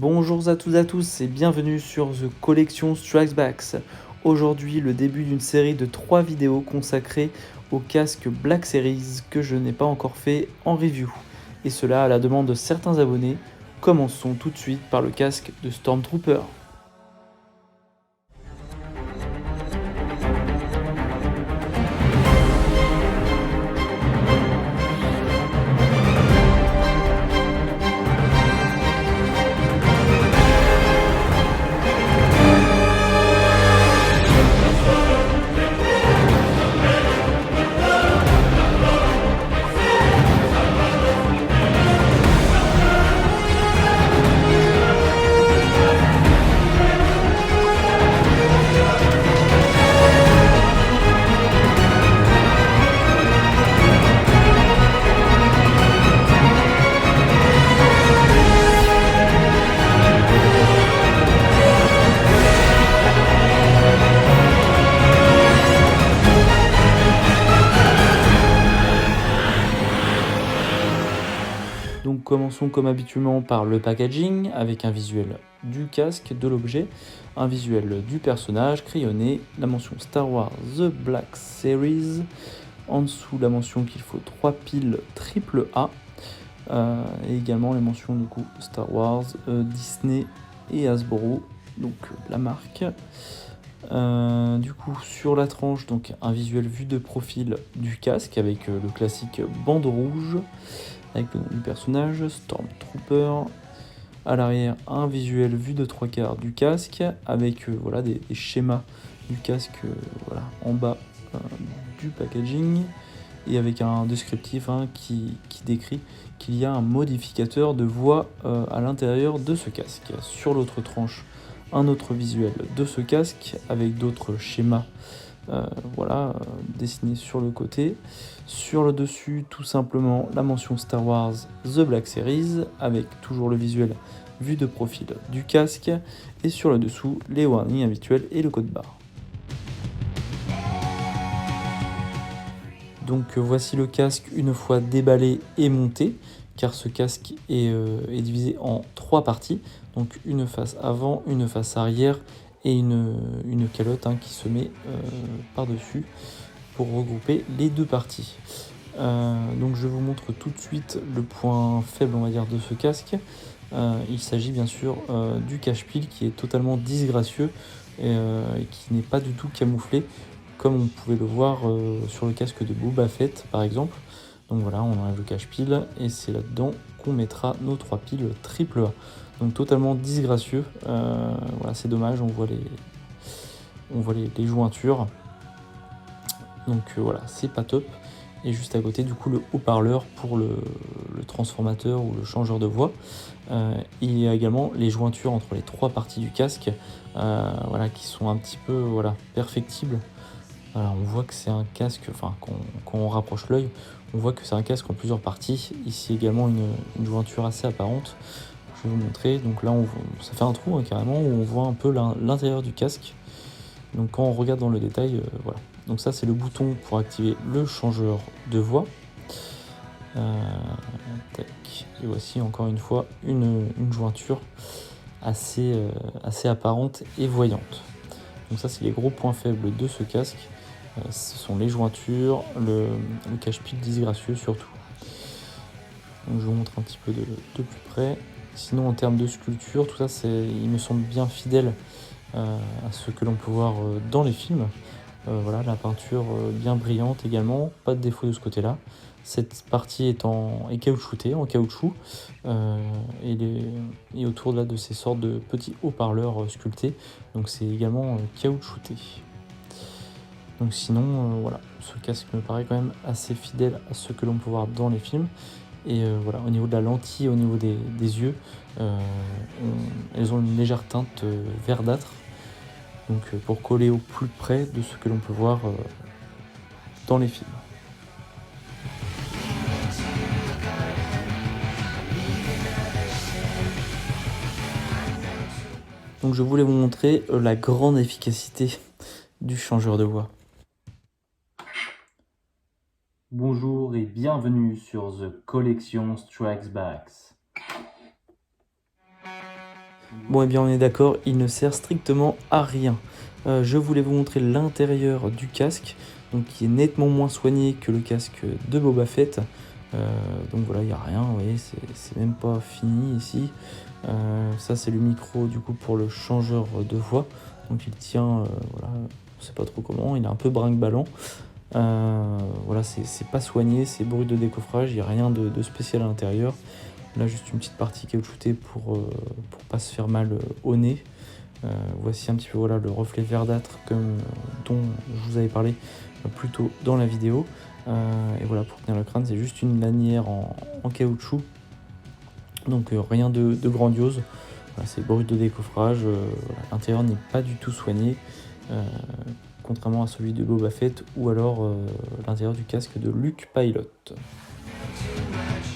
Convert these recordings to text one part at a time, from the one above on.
Bonjour à toutes et à tous et bienvenue sur The Collection Strikes Back. Aujourd'hui, le début d'une série de 3 vidéos consacrées au casque Black Series que je n'ai pas encore fait en review. Et cela à la demande de certains abonnés. Commençons tout de suite par le casque de Stormtrooper. Donc commençons comme habituellement par le packaging avec un visuel du casque, de l'objet, un visuel du personnage crayonné, la mention Star Wars The Black Series, en dessous la mention qu'il faut 3 piles AAA, et également les mentions du coup Star Wars, Disney et Hasbro, donc la marque. Du coup sur la tranche, donc un visuel vue de profil du casque avec le classique bande rouge avec le nom du personnage, Stormtrooper. À l'arrière, un visuel vue de 3/4 du casque avec voilà, des schémas du casque voilà, en bas du packaging et avec un descriptif qui décrit qu'il y a un modificateur de voix à l'intérieur de ce casque. Sur l'autre tranche, un autre visuel de ce casque avec d'autres schémas dessinés sur le côté. Sur le dessus, tout simplement la mention Star Wars The Black Series avec toujours le visuel vue de profil du casque et sur le dessous les warnings habituels et le code barre. Donc voici le casque une fois déballé et monté, car ce casque est divisé en 3 parties, donc une face avant, une face arrière et une calotte qui se met par-dessus pour regrouper les 2 parties. Donc je vous montre tout de suite le point faible on va dire de ce casque. Il s'agit bien sûr du cache-pile qui est totalement disgracieux et qui n'est pas du tout camouflé comme on pouvait le voir sur le casque de Boba Fett par exemple. Donc voilà, on enlève le cache-pile et c'est là-dedans qu'on mettra nos 3 piles AAA. Donc totalement disgracieux, voilà, c'est dommage, on voit les jointures. Donc voilà, c'est pas top. Et juste à côté du coup le haut-parleur pour le transformateur ou le changeur de voix. Il y a également les jointures entre les 3 parties du casque voilà, qui sont un petit peu perfectibles. Voilà, on voit que c'est un casque, quand on rapproche l'œil, on voit que c'est un casque en plusieurs parties. Ici également une jointure assez apparente. Je vais vous montrer. Donc là, ça fait un trou carrément où on voit un peu l'intérieur du casque. Donc quand on regarde dans le détail, voilà. Donc ça, c'est le bouton pour activer le changeur de voix. Et voici encore une fois une jointure assez apparente et voyante. Donc ça, c'est les gros points faibles de ce casque. Ce sont les jointures, le cache-pile disgracieux surtout. Donc je vous montre un petit peu de plus près. Sinon en termes de sculpture, tout ça il me semble bien fidèle à ce que l'on peut voir dans les films. Voilà, la peinture bien brillante également, pas de défaut de ce côté-là. Cette partie est caoutchoutée, en caoutchouc, et autour de ces sortes de petits haut-parleurs sculptés, donc c'est également caoutchouté. Donc sinon, voilà, ce casque me paraît quand même assez fidèle à ce que l'on peut voir dans les films. Et voilà, au niveau de la lentille, au niveau des yeux, elles ont une légère teinte verdâtre. Donc pour coller au plus près de ce que l'on peut voir dans les films. Donc je voulais vous montrer la grande efficacité du changeur de voix. Bonjour et bienvenue sur The Collection Strikes Back. Bon, eh bien on est d'accord, il ne sert strictement à rien. Je voulais vous montrer l'intérieur du casque, donc qui est nettement moins soigné que le casque de Boba Fett. Donc voilà, il n'y a rien, vous voyez, c'est même pas fini ici. Ça c'est le micro du coup pour le changeur de voix. Donc il tient, voilà, on sait pas trop comment, il est un peu brinque-ballant. Voilà, c'est pas soigné, c'est brut de décoffrage, il n'y a rien de spécial à l'intérieur. Là, juste une petite partie caoutchoutée pour pas se faire mal au nez. Voici un petit peu voilà, le reflet verdâtre dont je vous avais parlé plus tôt dans la vidéo. Et voilà, pour tenir le crâne, c'est juste une lanière en caoutchouc. Donc rien de grandiose. Voilà, c'est brut de décoffrage. Voilà, l'intérieur n'est pas du tout soigné. Contrairement à celui de Boba Fett ou alors l'intérieur du casque de Luke Pilot.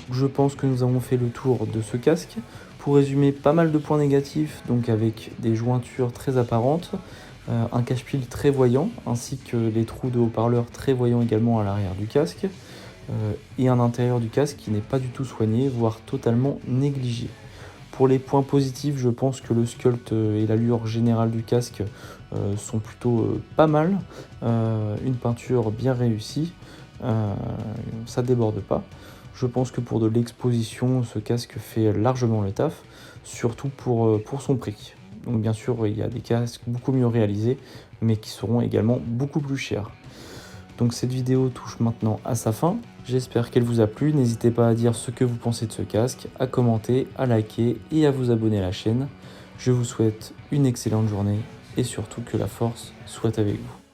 Je pense que nous avons fait le tour de ce casque. Pour résumer, pas mal de points négatifs, donc avec des jointures très apparentes, un cache-pile très voyant, ainsi que les trous de haut-parleurs très voyants également à l'arrière du casque, et un intérieur du casque qui n'est pas du tout soigné, voire totalement négligé. Pour les points positifs, je pense que le sculpt et l'allure générale du casque sont plutôt pas mal. Une peinture bien réussie, ça déborde pas. Je pense que pour de l'exposition, ce casque fait largement le taf, surtout pour son prix. Donc bien sûr, il y a des casques beaucoup mieux réalisés, mais qui seront également beaucoup plus chers. Donc cette vidéo touche maintenant à sa fin. J'espère qu'elle vous a plu. N'hésitez pas à dire ce que vous pensez de ce casque, à commenter, à liker et à vous abonner à la chaîne. Je vous souhaite une excellente journée et surtout que la force soit avec vous.